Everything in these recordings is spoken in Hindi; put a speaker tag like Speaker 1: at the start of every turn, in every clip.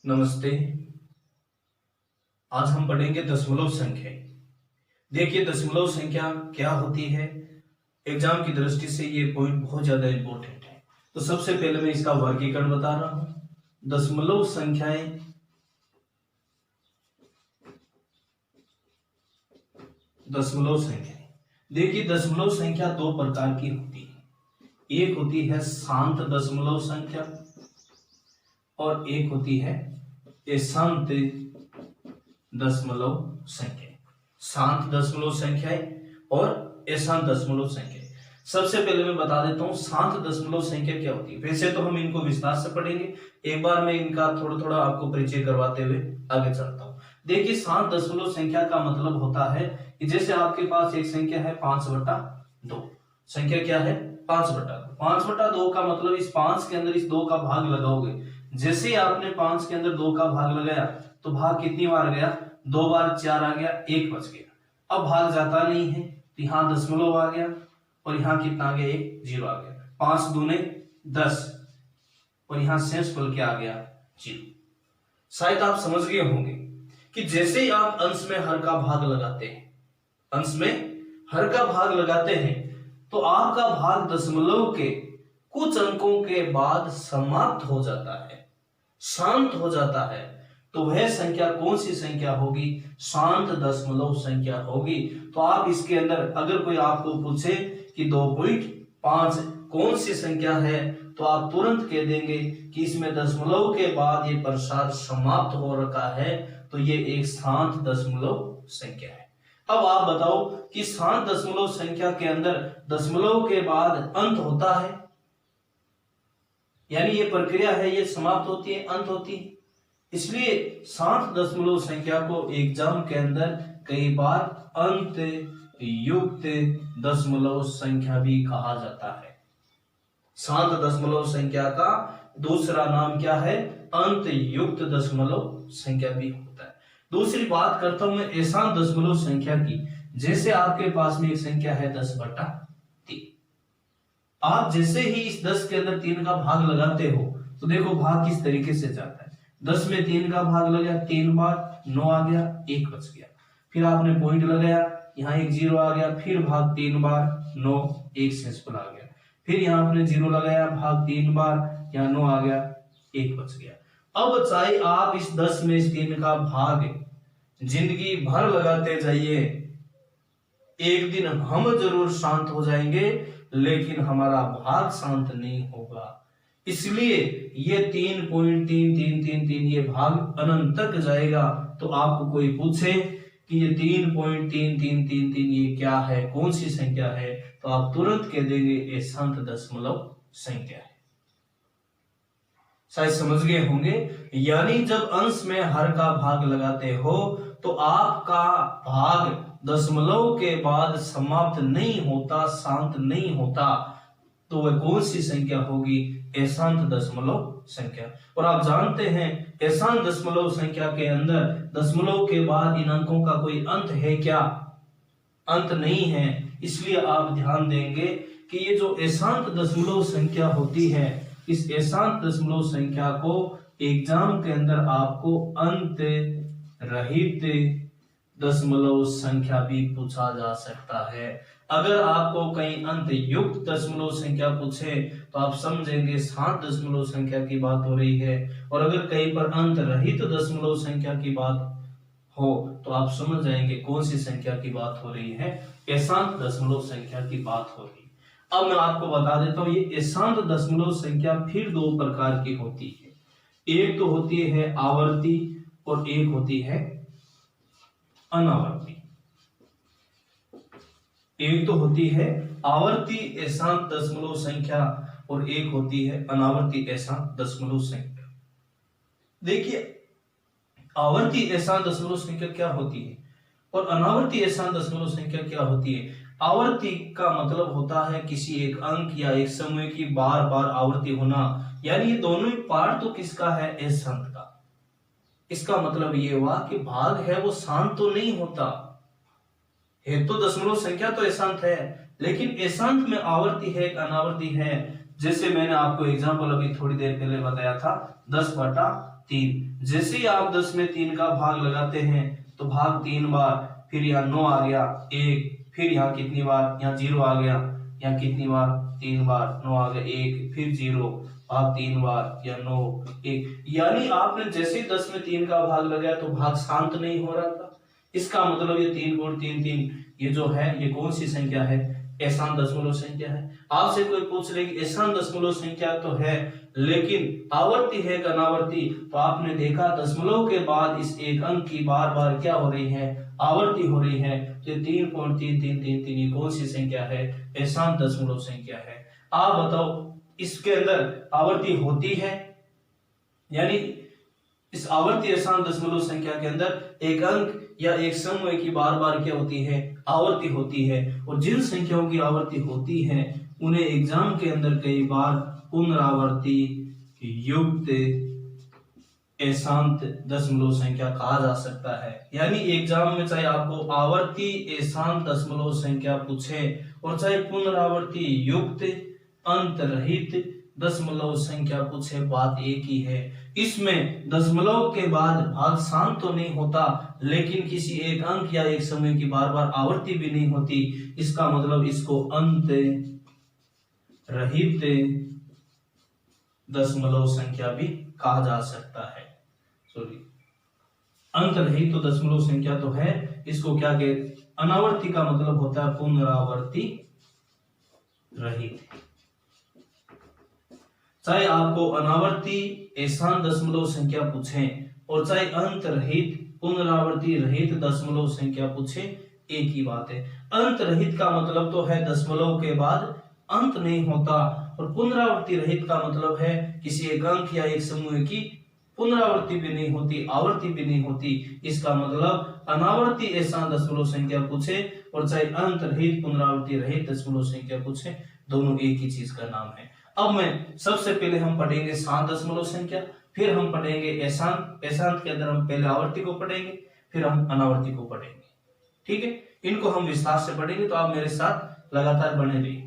Speaker 1: नमस्ते। आज हम पढ़ेंगे दशमलव संख्या। देखिए दशमलव संख्या क्या होती है, एग्जाम की दृष्टि से ये पॉइंट बहुत ज्यादा इंपॉर्टेंट है। तो सबसे पहले मैं इसका वर्गीकरण बता रहा हूं। दशमलव संख्याएं देखिए दशमलव संख्या दो प्रकार की होती है। एक होती है शांत दशमलव संख्या और एक होती है अशांत दशमलव संख्या। शांत दशमलव संख्याएं और अशांत दशमलव संख्या। सबसे पहले मैं बता देता हूं शांत दशमलव संख्या क्या होती है। वैसे तो हम इनको विस्तार से पढ़ेंगे, एक बार मैं इनका थोड़ा थोड़ा आपको परिचय करवाते हुए आगे चलता हूं। देखिए शांत दशमलव संख्या का मतलब होता है कि जैसे आपके पास एक संख्या है 5/2। संख्या क्या है 5/2। 5/2 का मतलब इस 5 के अंदर इस 2 का भाग लगाओगे। जैसे ही आपने 5 के अंदर 2 का भाग लगाया तो भाग कितनी बार गया, 2 बार, 4 आ गया, 1 बच गया। अब भाग जाता नहीं है तो यहाँ दशमलव आ गया और यहाँ कितना आ गया, 1 0 आ गया। 5 दूने 10 और यहाँ शेषफल क्या आ गया, 0। शायद आप समझ गए होंगे कि जैसे ही आप अंश में हर का भाग लगाते हैं, अंश में हर का भाग लगाते हैं तो आपका भाग दशमलव के कुछ अंकों के बाद समाप्त हो जाता है, शांत हो जाता है। तो वह संख्या कौन सी संख्या होगी, शांत दशमलव संख्या होगी। तो आप इसके अंदर अगर कोई आपको पूछे कि 2.5 कौन सी संख्या है तो आप तुरंत कह देंगे कि इसमें दशमलव के बाद ये प्रसार समाप्त हो रखा है, तो ये एक शांत दशमलव संख्या है। अब आप बताओ कि शांत दशमलव संख्या के अंदर दशमलव के बाद अंत होता है, यानी ये प्रक्रिया है, ये समाप्त होती है, अंत होती है। इसलिए शांत दशमलव संख्या को एग्जाम के अंदर कई बार अंत युक्त दशमलव संख्या भी कहा जाता है। शांत दशमलव संख्या का दूसरा नाम क्या है, अंत युक्त दशमलव संख्या भी होता है। दूसरी बात करता हूं मैं अशांत दशमलव संख्या की। जैसे आपके पास में एक संख्या है 10/3। आप जैसे ही इस 10 के अंदर 3 का भाग लगाते हो तो देखो भाग किस तरीके से जाता है। 10 में 3 का भाग लगाया 3 बार, 9 आ गया, 1 बच गया। फिर आपने पॉइंट लगाया, यहाँ एक 0 आ गया, फिर भाग 3 बार, 9, 1 शेषफल आ गया। फिर यहाँ आपने 0 लगाया, भाग 3 बार, यहाँ 9 आ गया, 1 बच गया। अब चाहे आप इस 10 में इस 3 का भाग जिंदगी भर लगाते जाइए, एक दिन हम जरूर शांत हो जाएंगे लेकिन हमारा भाग शांत नहीं होगा। इसलिए ये 3.3333 ये भाग अनंत तक जाएगा। तो आपको कोई पूछे कि ये 3.3333 ये क्या है, कौन सी संख्या है, तो आप तुरंत कह देंगे ये शांत दशमलव संख्या है। शायद समझ गए होंगे। यानी जब अंश में हर का भाग लगाते हो तो आपका भाग दशमलव के बाद समाप्त नहीं होता, शांत नहीं होता, तो वह कौन सी संख्या होगी, अशांत दशमलव संख्या। और आप जानते हैं अशांत दशमलव संख्या के अंदर दशमलव के बाद इन अंकों का कोई अंत है क्या, अंत नहीं है। इसलिए आप ध्यान देंगे कि ये जो अशांत दशमलव संख्या होती है, इस अशांत दशमलव संख्या को एग्जाम के अंदर आपको अंत रहित दशमलव संख्या भी पूछा जा सकता है। अगर आपको कहीं अंत युक्त दशमलव संख्या पूछे तो आप समझेंगे शांत दशमलव संख्या की बात हो रही है, और अगर कहीं पर अंत रहित दशमलव संख्या की बात हो तो आप समझ जाएंगे कौन सी संख्या की बात हो रही है, अशांत दशमलव संख्या की बात हो रही है। अब मैं आपको बता देता हूं ये अशांत दशमलव संख्या फिर दो प्रकार की होती है। एक तो होती है आवर्ती और एक होती है अनावर्ती। एक तो होती है आवर्ती अशांत दशमलव संख्या और एक होती है अनावर्ती अशांत दशमलव संख्या। देखिए आवर्ती अशांत दशमलव संख्या क्या होती है और अनावर्ती अशांत दशमलव संख्या क्या होती है। आवर्ती का मतलब होता है किसी एक अंक या एक समूह की बार बार आवर्ती होना, यानी ये दोनों ही पार्ट तो किसका है, अशांत का। इसका मतलब ये हुआ कि भाग है वो शांत तो नहीं होता है, तो दशमलव संख्या तो अशांत है, लेकिन अशांत में आवर्ती है अनावर्ती है, जैसे मैंने आपको एग्जांपल अभी थोड़ी देर पहले बताया था 10/3। जैसे ही आप 10 में 3 का भाग लगाते हैं तो भाग 3 बार, फिर यहाँ 9 आ गया 1, फिर यहाँ कितनी बार, यहाँ 0 आ गया, यहाँ कितनी बार 3 बार, 9 आ गया 1, फिर 0, भाग 3 बार, या 9 1। यानी आपने जैसे ही 10 में 3 का भाग लगाया तो भाग शांत नहीं हो रहा था। इसका मतलब ये 3 गुण 3 3 ये जो है ये कौन सी संख्या है, एशान दशमलव संख्या है। आपसे कोई पूछ रहे कि एशान दशमलव संख्या तो है लेकिन आवर्ती है कि अनावर्ती, तो आपने देखा दशमलव के बाद इस एक अंक की बार बार क्या हो रही है, आवर्ती हो रही है। तो 3.3333 ये कौन सी संख्या है, एशान दशमलव संख्या है। आप बताओ इसके अंदर आवर्ती होती है, यानी इस आवर्ती एशान दशमलव संख्या के अंदर एक अंक या एक समूह की बार बार क्या होती है, आवर्ती होती है। और जिन संख्याओं की आवर्ती होती है उन्हें एग्जाम के अंदर कई बार पुनरावर्ती युक्त एशांत दशमलव संख्या कहा जा सकता है। यानी एग्जाम में चाहे आपको आवर्ती एशांत दशमलव संख्या पूछे और चाहे पुनरावर्ती युक्त अंत रहित दशमलव संख्या पूछे, बात एक ही है। इसमें दशमलव के बाद भाग शांत तो नहीं होता लेकिन किसी एक अंक या एक समूह की बार बार आवर्ती भी नहीं होती। इसका मतलब इसको अंत रहित दशमलव संख्या भी कहा जा सकता है। सॉरी, अंत रहित तो दशमलव संख्या तो है, इसको क्या कहते, अनावर्ती का मतलब होता है पुनरावर्ती रहित। चाहे आपको अनावर्ती एशान दशमलव संख्या पूछे और चाहे अंत रहित पुनरावर्ती रहित दशमलव संख्या पूछे, एक ही बात है। अंत रहित का मतलब तो है दशमलव के बाद अंत नहीं होता, और पुनरावर्ती रहित का मतलब है किसी एक अंक या एक समूह की पुनरावर्ती भी नहीं होती, आवर्ती भी नहीं होती। इसका मतलब अनावर्ती एशान दशमलव संख्या पूछे और चाहे अंत रहित पुनरावर्ती रहित दशमलव संख्या पूछे, दोनों एक ही चीज का नाम है। अब मैं सबसे पहले हम पढ़ेंगे शांत दशमलव संख्या, फिर हम पढ़ेंगे एशांत। एशांत के अंदर हम पहले आवर्ती को पढ़ेंगे, फिर हम अनावर्ती को पढ़ेंगे। ठीक है, इनको हम विस्तार से पढ़ेंगे, तो आप मेरे साथ लगातार बने रहिए।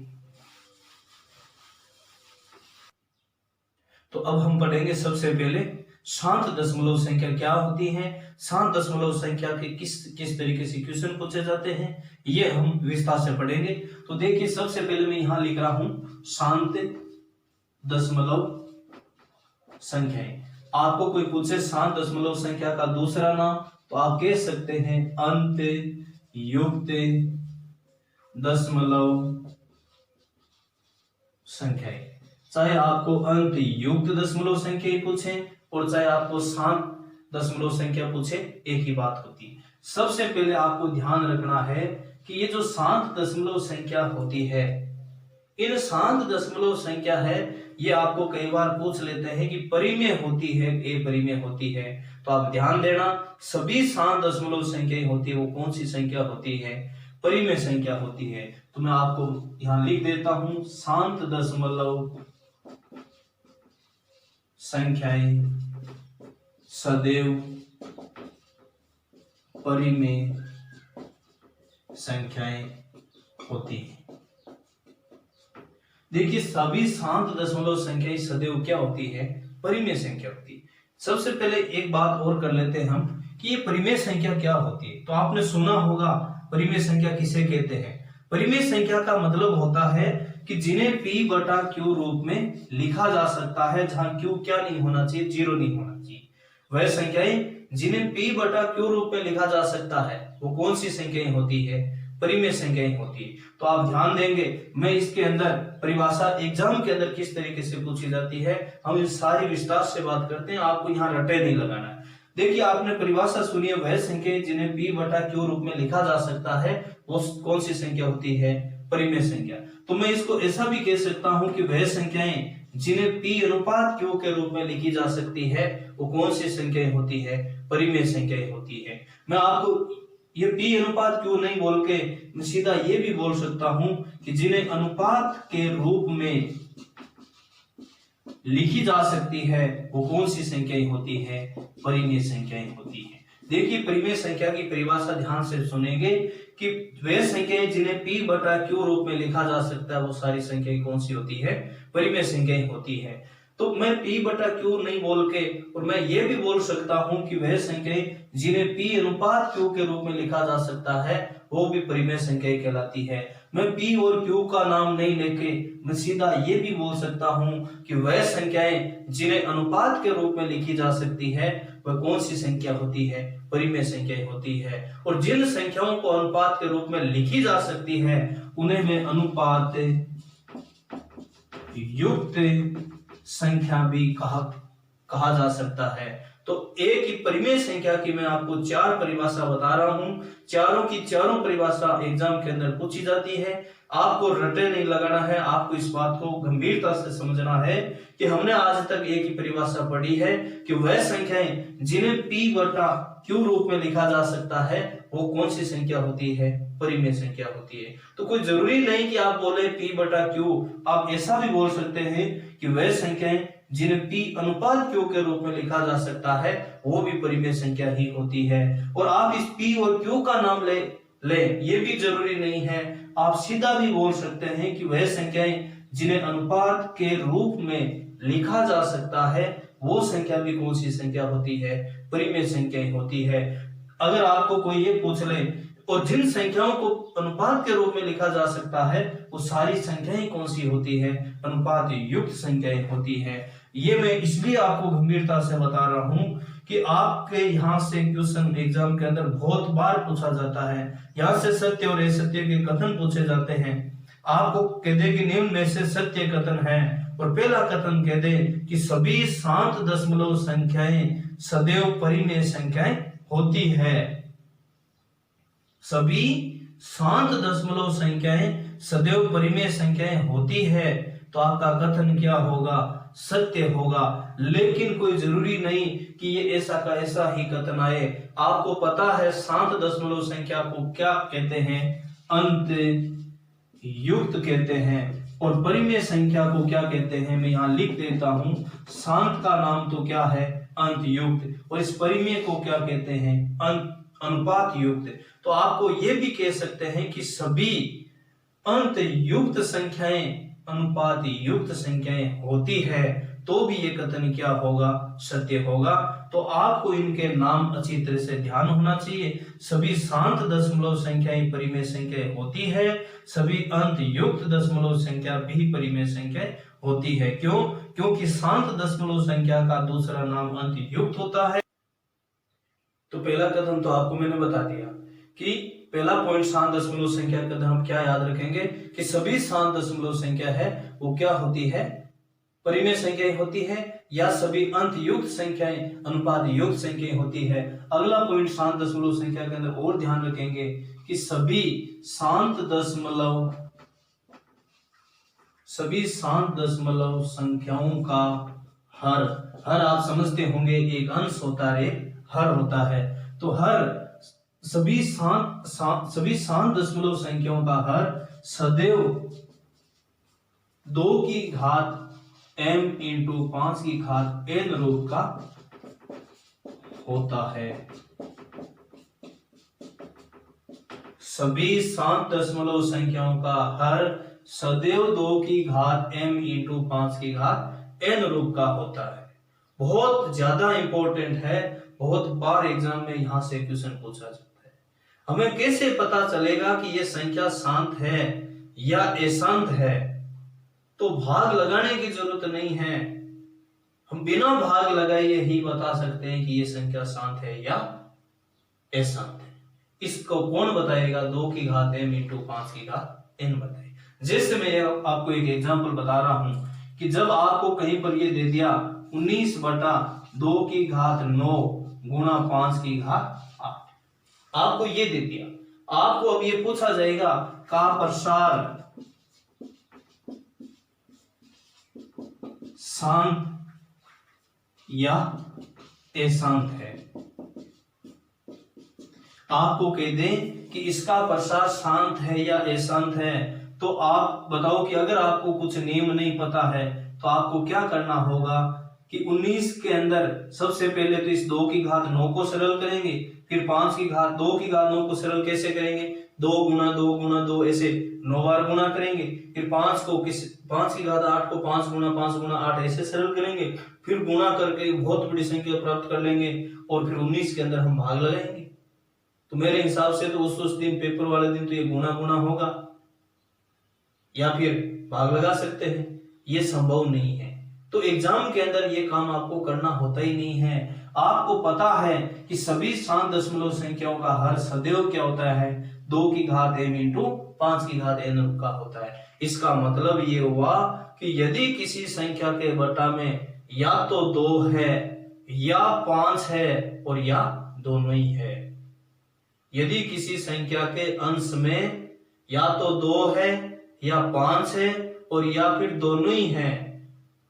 Speaker 1: तो अब हम पढ़ेंगे सबसे पहले शांत दशमलव संख्या क्या होती है, शांत दशमलव संख्या के किस तरीके से क्वेश्चन पूछे जाते हैं, ये हम विस्तार से पढ़ेंगे। तो देखिए सबसे पहले मैं यहां लिख रहा हूं शांत दशमलव संख्याएं। आपको कोई पूछे शांत दशमलव संख्या का दूसरा नाम, तो आप कह सकते हैं अंत युक्त दशमलव संख्याएं। चाहे आपको अंत युक्त दशमलव संख्या ही पूछे और चाहे आपको शांत दशमलव संख्या पूछे, एक ही बात होती है। सबसे पहले आपको ध्यान रखना है कि ये जो शांत दशमलव संख्या होती है, इन शांत दशमलव संख्या है, ये आपको कई बार पूछ लेते हैं कि परिमेय होती है, ए परिमेय होती है। तो आप ध्यान देना, सभी शांत दशमलव संख्या होती है, वो कौन सी संख्या होती है, परिमेय संख्या होती है। तो मैं आपको यहां लिख देता हूं शांत दशमलव संख्याएं सदैव परिमेय संख्याएं होती है। देखिए सभी शांत दशमलव संख्याएं सदैव क्या होती है, परिमेय संख्या होती है। सबसे पहले एक बात और कर लेते हैं हम कि ये परिमेय संख्या क्या होती है। तो आपने सुना होगा परिमेय संख्या किसे कहते हैं। परिमेय संख्या का मतलब होता है कि जिन्हें p/q रूप में लिखा जा सकता है, जहां q क्या नहीं होना चाहिए, 0 नहीं होना चाहिए। वह संख्याएं जिन्हें p/q रूप में लिखा जा सकता है वो कौन सी संख्याएं होती है, परिमेय संख्याएं होती है। तो आप ध्यान देंगे, मैं इसके अंदर परिभाषा एग्जाम के अंदर किस तरीके से पूछी जाती है, हम इस सारी विस्तार से बात करते हैं, आपको यहाँ रटे नहीं लगाना है। देखिए आपने परिभाषा सुनी है, वह संख्या जिन्हें p/q रूप में लिखा जा सकता है वो कौन सी संख्या होती है, परिमेय संख्या। तो मैं इसको ऐसा भी कह सकता हूं कि वह संख्याएं जिन्हें p/q के रूप में लिखी जा सकती है वो कौन सी संख्याएं होती है, परिमेय संख्याएं होती है। मैं आपको ये p/q नहीं बोल के मैं सीधा ये भी बोल सकता हूं कि जिन्हें अनुपात के रूप में लिखी जा सकती है वो कौन सी संख्याएं होती है, परिमेय संख्याएं होती है। देखिए परिमेय संख्या की परिभाषा ध्यान से सुनेंगे कि वे संख्याएं जिन्हें p बटा q रूप में लिखा जा सकता है वो सारी संख्याएं कौन सी होती है, परिमेय संख्याएं होती है। तो मैं p बटा q नहीं बोल के और मैं ये भी बोल सकता हूं कि वह संख्याएं जिन्हें p अनुपात q के रूप में लिखा जा सकता है वो भी परिमेय संख्याएं कहलाती है। मैं p और q का नाम नहीं लेके मैं सीधा ये भी बोल सकता हूं कि वह संख्याएं जिन्हें अनुपात के रूप में लिखी जा सकती है वह कौन सी संख्या होती है, परिमेय संख्याएं होती है। और जिन संख्याओं को अनुपात के रूप में लिखी जा सकती है उन्हें मैं अनुपात युक्त संख्या भी कहा जा सकता है। तो एक ही परिमेय संख्या की मैं आपको चार परिभाषा बता रहा हूं, चारों की चारों परिभाषा एग्जाम के अंदर पूछी जाती है। आपको रटे नहीं लगाना है, आपको इस बात को गंभीरता से समझना है कि हमने आज तक एक ही परिभाषा पढ़ी है कि वह संख्याएं जिन्हें p बटा q रूप में लिखा जा सकता है वो कौन सी संख्या होती है, परिमेय संख्या होती है। तो कोई जरूरी नहीं कि आप बोले p बटा q, आप ऐसा भी बोल सकते हैं कि वह संख्याएं जिन्हें p अनुपात q के रूप में लिखा जा सकता है वो भी परिमेय संख्या ही होती है। और आप इस p और q का नाम ले ये भी जरूरी नहीं है, आप सीधा भी बोल सकते हैं कि वह संख्याएं जिन्हें अनुपात के रूप में लिखा जा सकता है वो संख्या भी कौन सी संख्या होती है, परिमेय संख्याएं होती है। अगर आपको कोई ये पूछ ले और जिन संख्याओं को अनुपात के रूप में लिखा जा सकता है वो सारी संख्याएं कौन सी होती है, अनुपात युक्त संख्याएं होती है। ये मैं इसलिए आपको गंभीरता से बता रहा हूं कि आपके यहाँ से क्वेश्चन एग्जाम के अंदर बहुत बार पूछा जाता है। यहाँ से सत्य और असत्य के कथन पूछे जाते हैं। आपको कह दे कि निम्न में से सत्य कथन है और पहला कथन कह दे कि सभी शांत दशमलव संख्याएं सदैव परिमेय संख्याएं होती है। सभी शांत दशमलव संख्याएं सदैव परिमेय संख्याएं होती है। तो आपका कथन क्या होगा, सत्य होगा। लेकिन कोई जरूरी नहीं कि ये ऐसा का ऐसा ही कथन आए। आपको पता है शांत दशमलव संख्या को क्या कहते हैं, अंत युक्त कहते हैं। और परिमेय संख्या को क्या कहते हैं, मैं यहाँ लिख देता हूं। शांत का नाम तो क्या है, अंत युक्त, और इस परिमेय को क्या कहते हैं, अनुपात युक्त। तो आपको ये भी कह सकते हैं कि सभी अंत युक्त संख्याएं अनुपात युक्त संख्याएं होती है, तो भी ये कथन क्या होगा, सत्य होगा। तो आपको इनके नाम अच्छी तरह से ध्यान होना चाहिए। सभी शांत दशमलव संख्याएं परिमेय संख्याएं होती है, सभी अंत युक्त दशमलव संख्या भी परिमेय संख्याएं होती है। क्यों? क्योंकि शांत दशमलव संख्या का दूसरा नाम अंत युक्त होता है। तो पहला कथन तो आपको मैंने बता दिया कि पहला पॉइंट शांत दशमलव संख्या का हम क्या याद रखेंगे कि सभी शांत दशमलव संख्या है वो क्या होती है, परिमेय संख्याएं होती है, या सभी अंत युक्त संख्याएं अनुपात युक्त संख्याएं होती है। अगला पॉइंट शांत दशमलव संख्या के अंदर और ध्यान रखेंगे कि सभी शांत दशमलव संख्याओं का हर आप समझते होंगे एक अंश होता है, हर होता है। तो हर सभी शांत दशमलव संख्याओं का हर सदैव 2 की घात m इंटू 5 की घात n रूप का होता है। सभी शांत दशमलव संख्याओं का हर सदैव 2 की घात m इंटू 5 की घात n रूप का होता है। बहुत ज्यादा इंपॉर्टेंट है, बहुत बार एग्जाम में यहां से क्वेश्चन पूछा जाता है। हमें कैसे पता चलेगा कि ये संख्या शांत है या अशांत है? तो भाग लगाने की जरूरत नहीं है, हम बिना भाग लगाए ही बता सकते हैं कि ये संख्या शांत है या अशांत है। इसको कौन बताएगा? 2 की घात m इंटू 5 की घात n बताएगा। जैसे मैं आपको एक एग्जांपल बता रहा हूं कि जब आपको कहीं पर ये दे दिया 19 बटा 2 की घात 9 गुणा 5 की घात 8, आपको ये दे दिया, आपको अब ये पूछा जाएगा का प्रसार शांत या अशांत है। आपको कह दें कि इसका प्रसार शांत है या अशांत है, तो आप बताओ कि अगर आपको कुछ नियम नहीं पता है तो आपको क्या करना होगा कि 19 के अंदर सबसे पहले तो इस 2 की घात 9 को सरल करेंगे, फिर 5 की घात 2 की घात 9 को सरल कैसे करेंगे, 2 गुना 2 गुना 2 ऐसे 9 बार गुना करेंगे, फिर 5 की घात 8 को 5 गुना 8 ऐसे सरल करेंगे, फिर गुना करके बहुत बड़ी संख्या प्राप्त कर लेंगे और फिर 19 के अंदर हम भाग लगाएंगे। तो मेरे हिसाब से तो उस दिन पेपर वाले दिन तो ये गुना गुना होगा या फिर भाग लगा सकते हैं, ये संभव नहीं है। तो एग्जाम के अंदर ये काम आपको करना होता ही नहीं है। आपको पता है कि सभी शांत दशमलव संख्याओं का हर सदैव क्या होता है, 2 की घात m इंटू 5 की घात n रूप का होता है। इसका मतलब ये हुआ कि यदि किसी संख्या के बटा में या तो 2 है या 5 है और या दोनों ही है, यदि किसी संख्या के अंश में या तो 2 है या 5 है और या फिर दोनों ही है,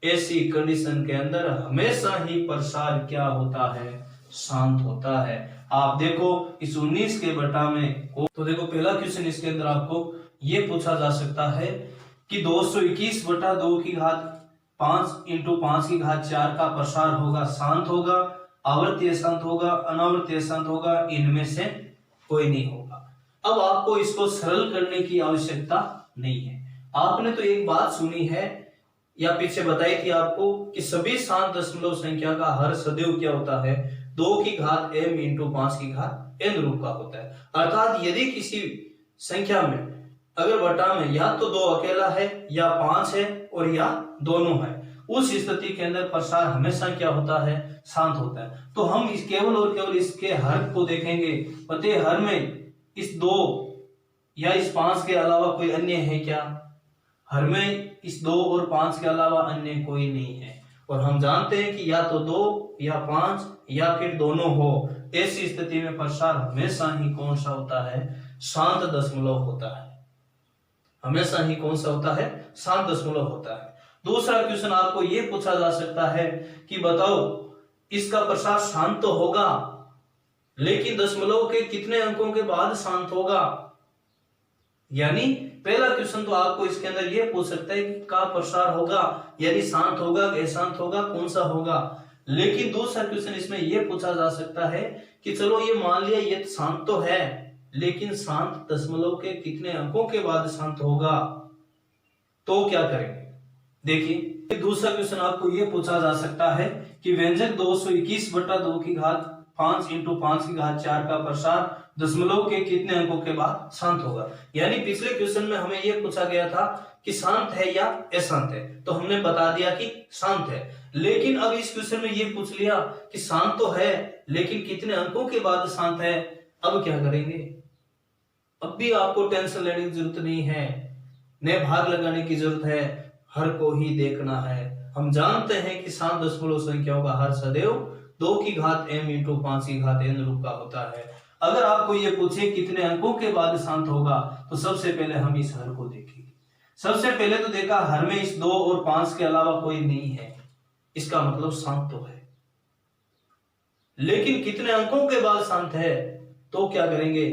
Speaker 1: ऐसी कंडीशन के अंदर हमेशा ही प्रसार क्या होता है, शांत होता है। आप देखो इस 19 के बटा में तो देखो पहला क्वेश्चन इसके अंदर आपको ये पूछा जा सकता है कि 221 बटा 2 की घात 5 इंटू 5 की घात 4 का प्रसार होगा, शांत होगा, आवर्तीय शांत होगा, अनावर्तीय शांत होगा, इनमें से कोई नहीं होगा। अब आपको इसको सरल करने की आवश्यकता नहीं है। आपने तो एक बात सुनी है या पीछे बताई थी आपको कि सभी शांत दशमलव संख्या का हर सदैव क्या होता है, 2 की घात m इंटू 5 की घात n रूप का होता है। अर्थात यदि किसी संख्या में अगर बटा में या तो 2 अकेला है या 5 है और या दोनों है, उस स्थिति के अंदर प्रसार हमेशा क्या होता है, शांत होता है। तो हम इस केवल और केवल इसके हर को देखेंगे, प्रत्येक हर में इस 2 या इस 5 के अलावा कोई अन्य है क्या, हर में इस 2 और 5 के अलावा अन्य कोई नहीं है। और हम जानते हैं कि या तो 2 या 5 या फिर दोनों हो, ऐसी स्थिति में प्रसार हमेशा ही कौन सा होता है, शांत दशमलव होता है। हमेशा ही कौन सा होता है, शांत दशमलव होता है। दूसरा क्वेश्चन आपको यह पूछा जा सकता है कि बताओ इसका प्रसार शांत तो होगा लेकिन दशमलव के कितने अंकों के बाद शांत होगा। यानी पहला क्वेश्चन तो आपको इसके अंदर यह पूछ सकता है कि का प्रसार होगा, यानी शांत होगा, अशांत होगा, कौन सा होगा। लेकिन दूसरा क्वेश्चन इसमें यह पूछा जा सकता है कि चलो ये मान लिया ये शांत तो है लेकिन शांत दशमलव के कितने अंकों के बाद शांत होगा, तो क्या करेंगे। देखिए दूसरा क्वेश्चन आपको यह पूछा जा सकता है कि व्यंजक 221 बटा 2 की घात 5 इंटू 5 की घात 4 का प्रसार दशमलव के कितने अंकों के बाद शांत होगा। यानी पिछले क्वेश्चन में हमें यह पूछा गया था कि शांत है या अशांत है, तो हमने बता दिया कि शांत है। लेकिन अब इस क्वेश्चन में यह पूछ लिया कि शांत तो है लेकिन कितने अंकों के बाद शांत है। अब क्या करेंगे, अब भी आपको टेंशन लेने की जरूरत नहीं है, न भाग लगाने की जरूरत है, हर को ही देखना है। हम जानते हैं कि शांत दशमलव संख्याओं का हर सदैव 2 की घात m इंटू 5 की घात n रूप का होता है। अगर आपको ये पूछे कितने अंकों के बाद शांत होगा, तो सबसे पहले हम इस हर को देखेंगे। सबसे पहले तो देखा हर में इस 2 और 5 के अलावा कोई नहीं है, इसका मतलब शांत तो है। लेकिन कितने अंकों के बाद शांत है, तो क्या करेंगे,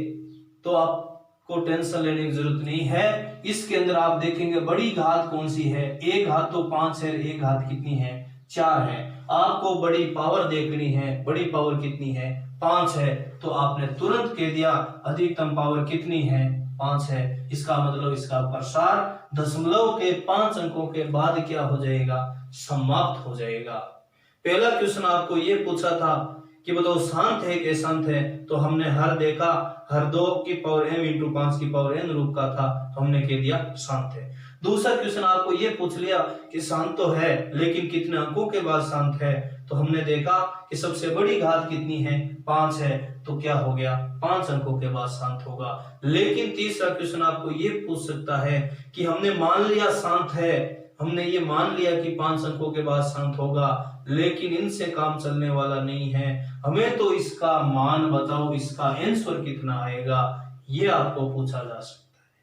Speaker 1: तो आपको टेंशन लेने की जरूरत नहीं है। इसके अंदर आप देखेंगे बड़ी घात कौन सी है, एक घात तो 5 है, एक घात कितनी है, 4 है। आपको बड़ी पावर देखनी है, बड़ी पावर कितनी है, 5 है, तो आपने तुरंत कह दिया अधिकतम पावर कितनी है, 5 है। इसका मतलब इसका प्रसार दशमलव के 5 अंकों के बाद क्या हो जाएगा, समाप्त हो जाएगा। पहला क्वेश्चन आपको ये पूछा था कि बताओ शांत है कि अशांत है, तो हमने हर देखा, हर 2 की पावर m इंटू 5 की पावर n रूप का था, तो हमने कह दिया शांत है। दूसरा क्वेश्चन आपको ये पूछ लिया कि शांत तो है लेकिन कितने अंकों के बाद शांत है, तो हमने देखा कि सबसे बड़ी घात कितनी है, 5 है, तो क्या हो गया, 5 अंकों के बाद शांत होगा। लेकिन तीसरा क्वेश्चन आपको ये पूछ सकता है कि हमने मान लिया शांत है, हमने ये मान लिया कि 5 अंकों के बाद शांत होगा, लेकिन इनसे काम चलने वाला नहीं है, हमें तो इसका मान बताओ, इसका आंसर कितना आएगा, ये आपको पूछा जा सकता है।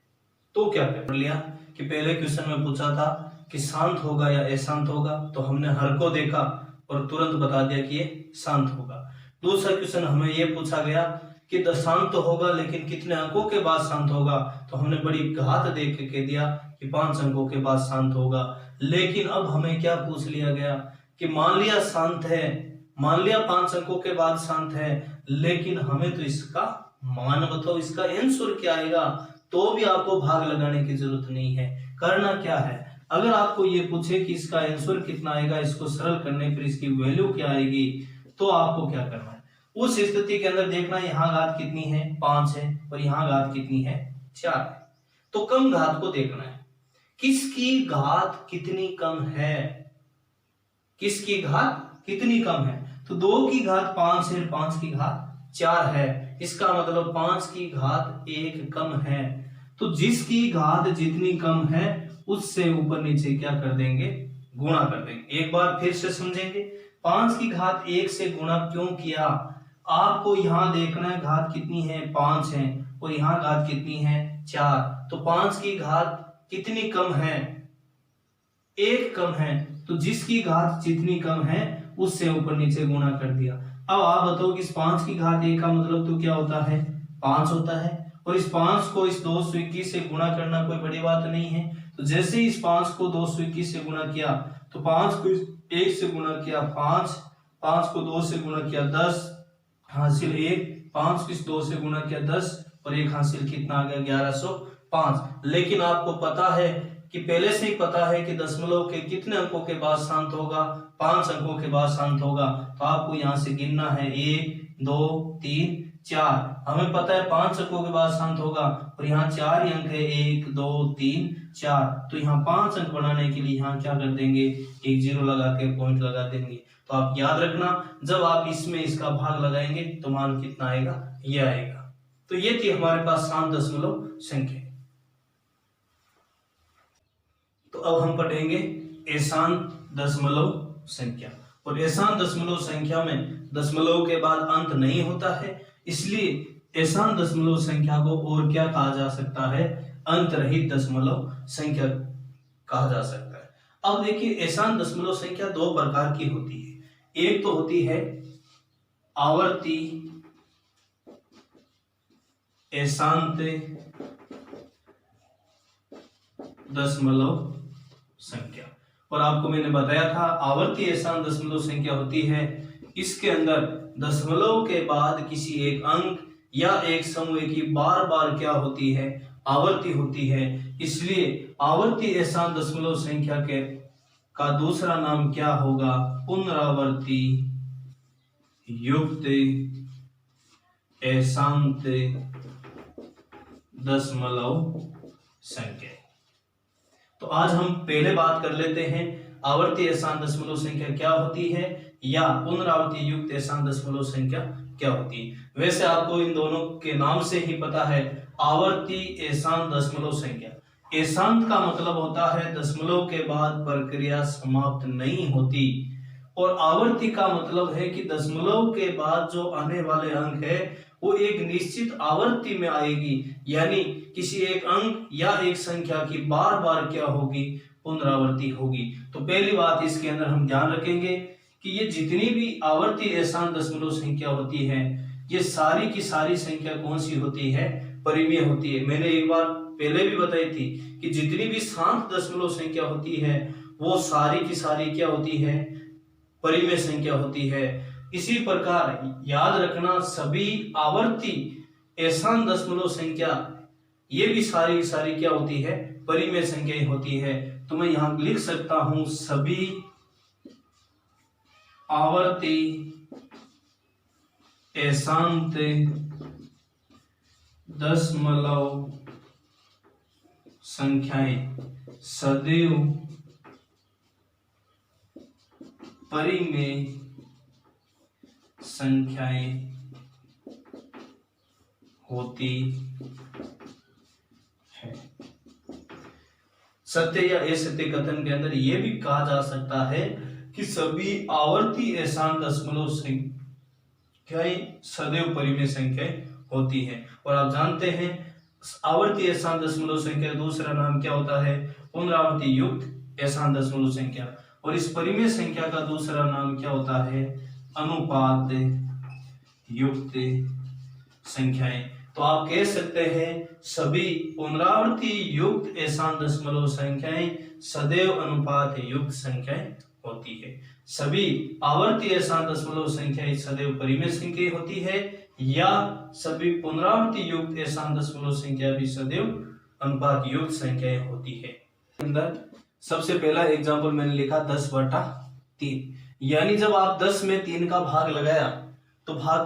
Speaker 1: तो क्या कर लिया कि पहले क्वेश्चन में पूछा था कि शांत होगा या अशांत होगा, तो हमने हर को देखा और तुरंत बता दिया कि ये शांत होगा। दूसरा क्वेश्चन हमें ये पूछा गया कि शांत तो होगा लेकिन कितने अंकों के बाद शांत होगा, तो हमने बड़ी घात देख के दिया कि 5 अंकों के बाद शांत होगा। लेकिन अब हमें क्या पूछ लिया गया कि मान लिया शांत है, मान लिया 5 अंकों के बाद शांत है, लेकिन हमें तो इसका मान बताओ, इसका आंसर क्या आएगा, तो भी आपको भाग लगाने की जरूरत नहीं है। करना क्या है, अगर आपको ये पूछे कि इसका आंसर कितना आएगा, इसको सरल करने पर इसकी वैल्यू क्या आएगी, तो आपको क्या करना है, उस स्थिति के अंदर देखना यहाँ घात कितनी है, 5 है, और यहाँ घात कितनी है, 4 है। तो कम घात को देखना है, किसकी घात कितनी कम है, किसकी घात कितनी कम है। तो 2 की घात 5 है, 5 की घात 4 है, इसका मतलब 5 की घात 1 कम है। तो जिसकी घात जितनी कम है उससे ऊपर नीचे क्या कर देंगे, गुणा कर देंगे। एक बार फिर से समझेंगे, 5 की घात 1 से गुणा क्यों किया, आपको यहां देखना है घात कितनी है, 5 है, और यहां घात कितनी है, 4। तो 5 की घात कितनी कम है, 1 कम है। तो जिसकी घात जितनी कम है उससे ऊपर नीचे गुणा कर दिया। अब आप बताओ कि इस 5 की घात 1 का मतलब तो क्या होता है, 5 होता है, और इस 5 को इस 221 से गुणा करना कोई बड़ी बात नहीं है। तो जैसे ही इस 5 को 221 से गुणा किया, तो 5 को 1 से गुणा किया 5, 5 को 2 से गुणा किया 10, हासिल 1, 5 को इस 2 से गुणा किया 10, और 1 हासिल कितना आ गया, 1105। लेकिन आपको पता है कि पहले से ही पता है कि दशमलव के कितने अंकों के बाद शांत होगा, 5 अंकों के बाद शांत होगा। तो आपको यहां से गिनना है 1 2 3 4। हमें पता है 5 अंकों के बाद शांत होगा, और यहाँ 4 ही अंक है, 1 2 3 4। तो यहाँ 5 अंक बनाने के लिए यहाँ क्या कर देंगे, एक जीरो लगा के पॉइंट लगा देंगे। तो आप याद रखना, जब आप इसमें इसका भाग लगाएंगे तो मान कितना आएगा, ये आएगा। तो ये थी हमारे पास शांत दशमलव संख्या। तो अब हम पढ़ेंगे अशांत दशमलव संख्या। और अशांत दशमलव संख्या में दशमलव के बाद अंत नहीं होता है, इसलिए अशांत दशमलव संख्या को और क्या कहा जा सकता है, अंत रहित दशमलव संख्या कहा जा सकता है। अब देखिए, अशांत दशमलव संख्या 2 प्रकार की होती है। एक तो होती है आवर्ती अशांत दशमलव संख्या, और आपको मैंने बताया था आवर्ती अशांत दशमलव संख्या होती है, इसके अंदर दशमलव के बाद किसी एक अंक या एक समूह की बार बार क्या होती है, आवर्ती होती है। इसलिए आवर्ती अशांत दशमलव संख्या के का दूसरा नाम क्या होगा, पुनरावर्ती युक्त अशांत दशमलव संख्या। तो आज हम पहले बात कर लेते हैं आवर्ती अशांत दशमलव संख्या क्या होती है, या पुनरावृत्ति युक्त अशांत दशमलव संख्या क्या होती है। वैसे आपको इन दोनों के नाम से ही पता है, आवर्ती अशांत दशमलव संख्या, अशांत का मतलब होता है दशमलव के बाद प्रक्रिया समाप्त नहीं होती, और आवर्ती का मतलब है कि दशमलव के बाद जो आने वाले अंक है वो एक निश्चित आवर्ती में आएगी, यानी किसी एक अंक या एक संख्या की बार बार क्या होगी, पुनरावृत्ति होगी। तो पहली बात इसके अंदर हम ध्यान रखेंगे कि ये जितनी भी आवर्ती अशांत दशमलव संख्या होती है, ये सारी की सारी संख्या कौन सी होती है, परिमेय होती है। मैंने एक बार पहले भी बताई थी कि जितनी भी शांत दशमलव संख्या होती है वो सारी की सारी क्या होती है, परिमेय संख्या होती है। इसी प्रकार याद रखना, सभी आवर्ती अशांत दशमलव संख्या ये भी सारी की सारी क्या होती है, परिमेय संख्या होती है। तो मैं यहां लिख सकता हूं, सभी आवर्ती अशांत दशमलव संख्याएं सदैव परिमेय संख्याएं होती है। सत्य या असत्य कथन के अंदर यह भी कहा जा सकता है कि सभी आवर्ती अशांत दशमलव संख्याएं सदैव परिमेय संख्याएं होती है। और आप जानते हैं आवर्ती अशांत दशमलव संख्या दूसरा नाम क्या होता है, पुनरावृत्ति युक्त अशांत दशमलव संख्या। और इस परिमेय संख्या का दूसरा नाम क्या होता है, अनुपात युक्त संख्याएं। तो आप कह सकते हैं सभी पुनरावृत्ति युक्त अशांत दशमलव संख्याएं सदैव अनुपात युक्त संख्याएं होती है। सभी आवर्ती अशांत दशमलव संख्याएं सदैव परिमेय संख्या होती है या सभी पुनरावृत्ति युक्त अशांत दशमलव संख्या भी सदैव अनुपात युक्त संख्याएं होती है। अंदर सबसे पहला एग्जांपल मैंने लिखा 10/3, यानी जब आप 10 में 3 का भाग लगाया तो भाग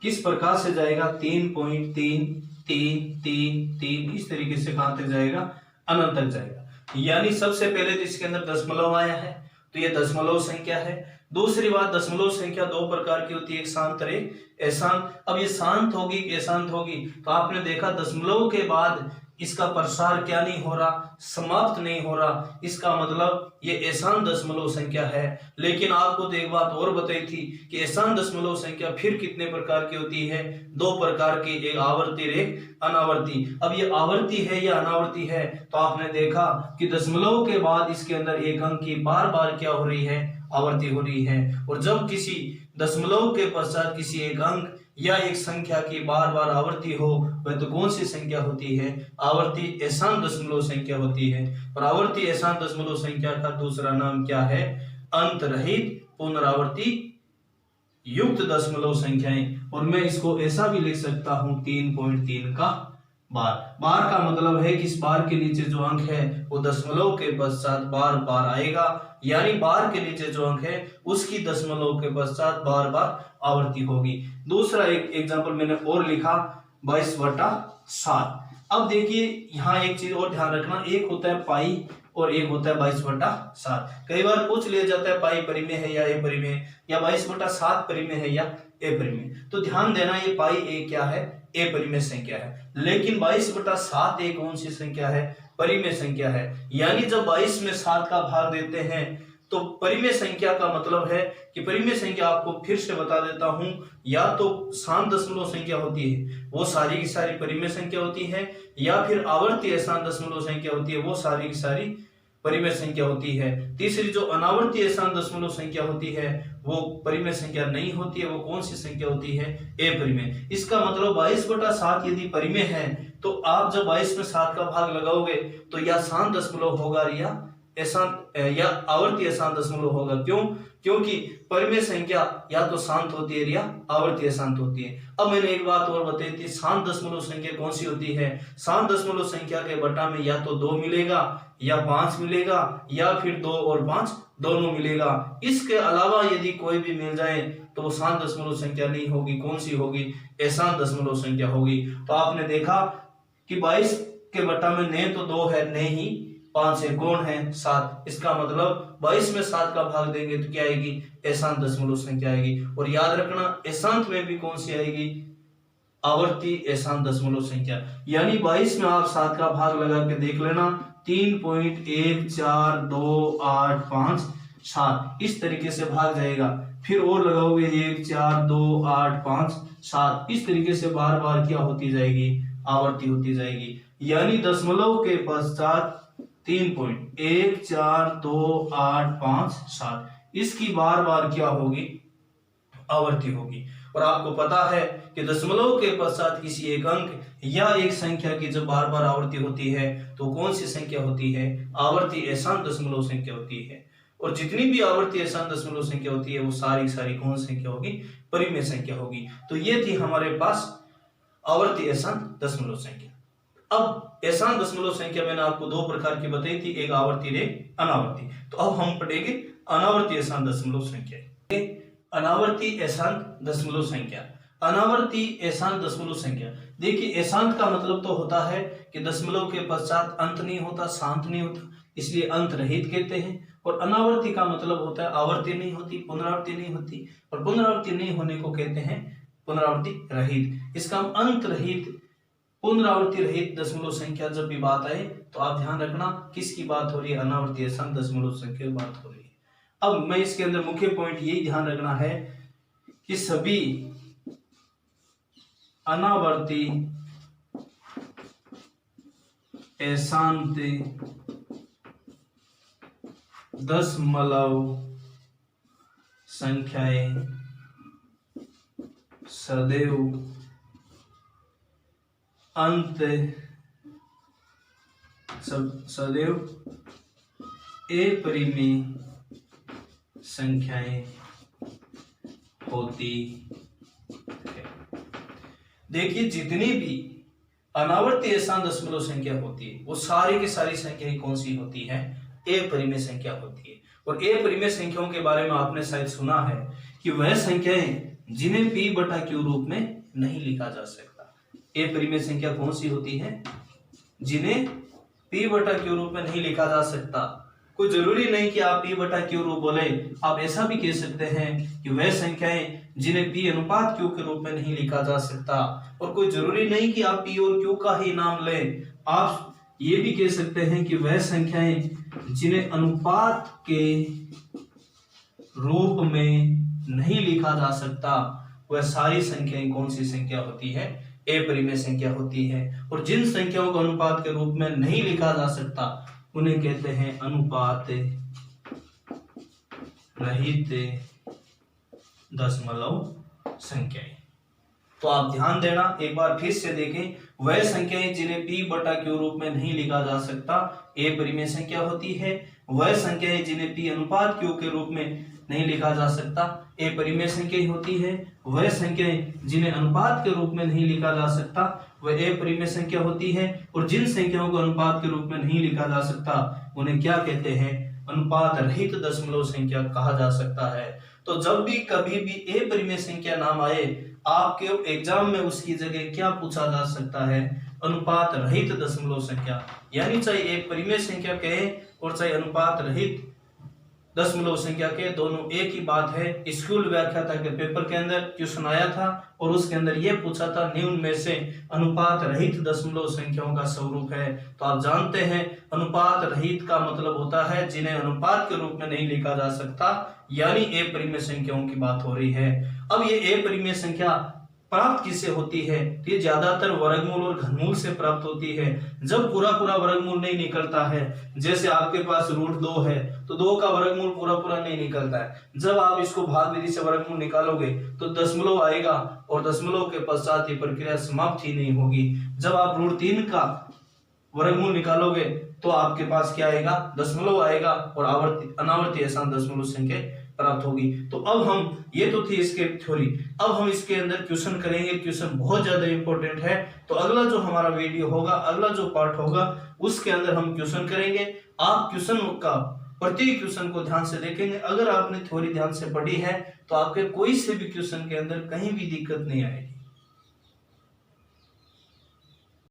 Speaker 1: किस प्रकार से जाएगा, 3.3 इस तरीके से कहां तक जाएगा, अनंत तक जाएगा। यानी सबसे पहले तो इसके अंदर दशमलव आया है तो ये दशमलव संख्या है। दूसरी बात, दशमलव संख्या दो प्रकार की होती है, एक शांत और एक अशांत। अब ये शांत होगी अशांत होगी तो आपने देखा दशमलव के बाद इसका प्रसार क्या नहीं हो रहा, समाप्त नहीं हो रहा, इसका मतलब ये अशांत दशमलव संख्या है। लेकिन आपको तो एक बात और बताई थी कि अशांत दशमलव संख्या फिर कितने प्रकार की होती है, दो प्रकार की, एक आवर्ती और एक अनावर्ती। अब ये आवर्ती है या अनावर्ती है तो आपने देखा कि दशमलव के बाद इसके अंदर एक अंक की बार बार क्या हो रही है, आवर्ती हो रही है। और जब किसी दशमलव के पश्चात किसी एक अंक या एक संख्या की बार बार आवर्ती हो वह तो कौन सी संख्या होती है, आवर्ती अशांत दशमलव संख्या होती है। और आवर्ती अशांत दशमलव संख्या का दूसरा नाम क्या है, अंत रहित पुनरावृत्ति युक्त दशमलव संख्याएं। और मैं इसको ऐसा भी लिख सकता हूं 3.3 का बार। बार का मतलब है कि इस बार के नीचे जो अंक है वो दशमलव के पश्चात बार बार आएगा, यानी बार के नीचे जो अंक है उसकी दशमलव के पश्चात बार बार आवर्ती होगी। दूसरा एक एग्जांपल मैंने और लिखा 22/7। अब देखिए यहाँ एक चीज और ध्यान रखना, एक होता है पाई और एक होता है 22/7। कई बार पूछ लिया जाता है पाई परिमेय है या ए परिमेय, या 22/7 परिमेय है या ए परिमेय। तो ध्यान देना ये पाई ए क्या है, ए परिमेय संख्या है। लेकिन 22/7 एक कौन सी संख्या है, परिमेय संख्या है। यानी जब 22 में 7 का भाग देते हैं तो परिमेय संख्या का मतलब है कि परिमेय संख्या आपको फिर से बता देता हूं, या तो शांत दशमलव संख्या होती है वो सारी की सारी परिमेय संख्या होती है, या फिर आवर्ती अशांत दशमलव संख्या होती है वो सारी की सारी परिमेय संख्या होती है। तीसरी जो अनावर्ती अशांत दशमलव संख्या होती है वो परिमेय संख्या नहीं होती है, वो कौन सी संख्या होती है, ए परिमेय। इसका मतलब 22/7 यदि परिमेय है तो आप जब 22 में 7 का भाग लगाओगे तो या शांत दशमलव होगा या अशांत या आवर्ती अशांत दशमलव होगा। क्यों, क्योंकि परिमेय संख्या या तो शांत होती है या आवर्ती अशांत होती है। अब मैंने एक बात और बताई थी, शांत दशमलव संख्या कौन सी होती है, शांत दशमलव संख्या के बटा में या तो 2 मिलेगा या 5 मिलेगा या फिर 2 और 5 दोनों मिलेगा। इसके अलावा यदि कोई भी मिल जाए तो वो शांत दशमलव संख्या नहीं होगी, कौन सी होगी, अशांत दशमलव संख्या होगी। तो आपने देखा कि 22 के बटा में न तो 2 है न ही 5 है, कौन है, 7। इसका मतलब 22 में 7 का भाग देंगे तो क्या आएगी, अशांत दशमलव संख्या आएगी। और याद रखना अशांत में भी कौन सी आएगी, आवर्ती अशांत दशमलव संख्या। यानी 22 में आप 7 का भाग लगा के देख लेना, 3.14285 इस तरीके से भाग जाएगा। फिर और लगाओगे 14285 इस तरीके से बार बार क्या होती जाएगी, आवर्ती होती जाएगी। यानी दशमलव के पश्चात 3.14285 इसकी बार बार क्या होगी, आवर्ती होगी। और आपको पता है कि दशमलव के पश्चात किसी एक अंक या एक संख्या की जब बार बार आवर्ती होती है तो कौन सी संख्या होती है, आवर्ती अशांत दशमलव संख्या होती है। और जितनी भी आवर्ती अशांत दशमलव संख्या होती है वो सारी सारी कौन संख्या होगी, परिमेय संख्या होगी। तो ये थी हमारे पास आवर्ती अशांत दशमलव संख्या। अब अशांत दशमलव संख्या मैंने आपको दो प्रकार की बताई थी, एक आवर्ती एक अनावर्ती। तो अब हम पढ़ेंगे अनावर्ती अशांत दशमलव संख्या। अनावर्ती अशांत दशमलव संख्या, अनावर्ती अशांत दशमलव संख्या। देखिए अशांत का मतलब तो होता है कि दशमलव के पश्चात अंत नहीं होता, शांत नहीं होता, इसलिए अंत रहित कहते हैं। और अनावर्ती का मतलब होता है आवर्ती नहीं होती, पुनरावृत्ति नहीं होती, और पुनरावृत्ति नहीं होने को कहते हैं पुनरावृत्ति रहित। इसका अंत रहित, पुनरावृत्ति रहित दशमलव संख्या जब भी बात आए तो आप ध्यान रखना किसकी बात हो रही है, अनावर्ती अशांत दशमलव संख्या की बात हो रही है। अब मैं इसके अंदर मुख्य पॉइंट यही ध्यान रखना है कि सभी अनावर्ती अशांत दशमलव संख्याएं सदैव अंत सदैव ए परिमेय संख्याएं होती है। देखिए जितनी भी अनावर्ती अशांत दशमलव संख्या होती है वो सारी की सारी संख्याएं कौन सी होती है? अपरिमेय संख्या होती है। और अपरिमेय संख्याओं के बारे में आपने शायद सुना है कि वह संख्याएं जिन्हें p बटा q रूप में नहीं लिखा जा सकता। अपरिमेय संख्या कौन सी होती है? जिन्हें p बटा q रूप में नहीं लिखा जा सकता। कोई जरूरी नहीं कि आप p बटा q रूप बोले, आप ऐसा भी कह सकते हैं कि वह संख्याएं जिन्हें p अनुपात q के रूप में नहीं लिखा जा सकता। और कोई जरूरी नहीं कि आप p और q का ही नाम लें, आप ये भी कह सकते हैं कि वह संख्याएं जिन्हें अनुपात के रूप में नहीं लिखा जा सकता, वह सारी संख्याएं कौन सी संख्या होती है? अपरिमेय संख्या होती है। और जिन संख्याओं को अनुपात के रूप में नहीं लिखा जा सकता उन्हें कहते हैं अनुपात रहित दशमलव संख्याएं। तो आप ध्यान देना, एक बार फिर से देखें, वह संख्याएं जिन्हें p बटा q रूप में नहीं लिखा जा सकता अपरिमेय संख्या होती है। वह संख्याएं जिन्हें p अनुपात q के रूप में नहीं लिखा जा सकता अपरिमेय संख्या होती है। वह संख्याएं जिन्हें अनुपात के रूप में नहीं लिखा जा सकता वह अपरिमेय संख्या होती है। और जिन संख्याओं को अनुपात के रूप में नहीं लिखा जा सकता उन्हें क्या कहते हैं? अनुपात रहित दशमलव संख्या कहा जा सकता है। तो जब भी कभी भी अपरिमेय संख्या नाम आए, आपके एग्जाम में उसकी जगह क्या पूछा जा सकता है? अनुपात रहित दशमलव संख्या। यानी चाहे एक परिमेय संख्या कहे और चाहे अनुपात रहित दशमलव संख्या के, दोनों एक ही बात है। स्कूल व्याख्याता के पेपर के अंदर क्वेश्चन आया था और उसके अंदर यह पूछा था निम्न में से अनुपात रहित दशमलव संख्याओं का स्वरूप है। तो आप जानते हैं अनुपात रहित का मतलब होता है जिन्हें अनुपात के रूप में नहीं लिखा जा सकता, यानी अपरिमेय संख्याओं की बात हो रही है। अब ये अपरिमेय संख्या प्राप्त किससे होती है? तो ये ज्यादातर वर्गमूल और घनमूल से प्राप्त होती है। जब पूरा पूरा वर्गमूल नहीं निकलता है, जैसे आपके पास √2 है तो 2 का वर्गमूल पूरा पूरा नहीं निकलता है। जब आप इसको भाग विधि से वर्गमूल निकालोगे तो दशमलव आएगा और दशमलव के पश्चात ये प्रक्रिया समाप्त ही नहीं होगी। जब आप √3 का वर्गमूल निकालोगे तो आपके पास क्या आएगा? दशमलव आएगा और अनावर्ती अशांत दशमलव संख्या प्राप्त होगी। तो अब हम, ये तो थी इसके थ्योरी, अब हम इसके अंदर क्वेश्चन करेंगे। क्वेश्चन बहुत ज्यादा इंपॉर्टेंट है। तो अगला जो हमारा वीडियो होगा, अगला जो पार्ट होगा उसके अंदर हम क्वेश्चन करेंगे। आप क्वेश्चन का प्रति क्वेश्चन को ध्यान से देखेंगे। अगर आपने थ्योरी ध्यान से पढ़ी है तो आपके कोई से भी क्वेश्चन के अंदर कहीं भी दिक्कत नहीं आएगी।